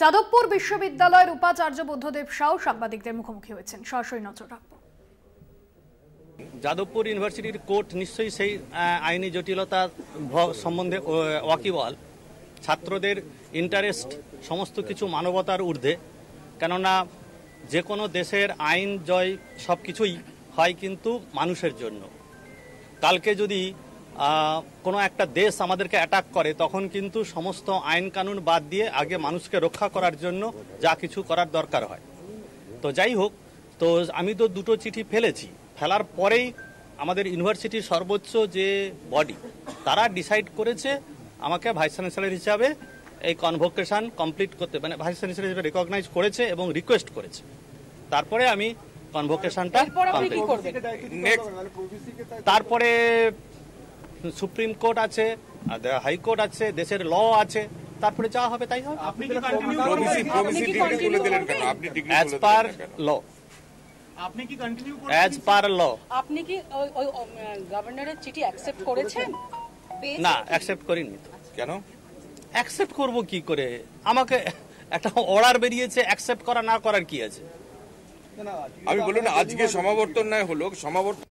যাদবপুর বিশ্ববিদ্যালয়ের উপাচার্য বুদ্ধদেব সাউ সাংবাদিকদের মুখোমুখি হয়েছেন। সরাসরি নজর রাখবো। যাদবপুর ইউনিভার্সিটির কোর্ট নিশ্চয়ই সেই আইনি জটিলতা সম্বন্ধে ওয়াকিবহাল। ছাত্রদের ইন্টারেস্ট সমস্ত কিছু মানবতার ঊর্ধ্বে, কেননা যে কোনো দেশের আইন জয় সব কিছুই হয় কিন্তু মানুষের জন্য। কালকে যদি কোনো একটা দেশ আমাদেরকে অ্যাটাক করে তখন কিন্তু সমস্ত আইন কানুন বাদ দিয়ে আগে মানুষকে রক্ষা করার জন্য যা কিছু করার দরকার হয়। তো যাই হোক, তো আমি তো দুটো চিঠি ফেলেছি। ফেলার পরেই আমাদের ইউনিভার্সিটির সর্বোচ্চ যে বডি তারা ডিসাইড করেছে আমাকে ভাইস চ্যান্সেলর হিসাবে এই কনভোকেশন কমপ্লিট করতে, মানে ভাইস চ্যান্সেলর হিসেবে রিকগনাইজ করেছে এবং রিকোয়েস্ট করেছে। তারপরে আমি কনভোকেশনটা তারপরে সুপ্রিম কোর্ট আছে, হাইকোর্ট আছে, দেশের ল আছে, তারপরে যা হবে তাই হবে। অ্যাজ পার ল, অ্যাজ পার ল। আপনি কি ওই গভর্নরের চিঠি অ্যাকসেপ্ট করেছেন? না, অ্যাকসেপ্ট করিনি। কেন অ্যাকসেপ্ট করব কি করে? আমাকে একটা অর্ডার বেরিয়েছে, অ্যাকসেপ্ট করা না করার কি আছে? আমি বললাম আজকে সমাবর্তন নয় হলো সমাবর্তন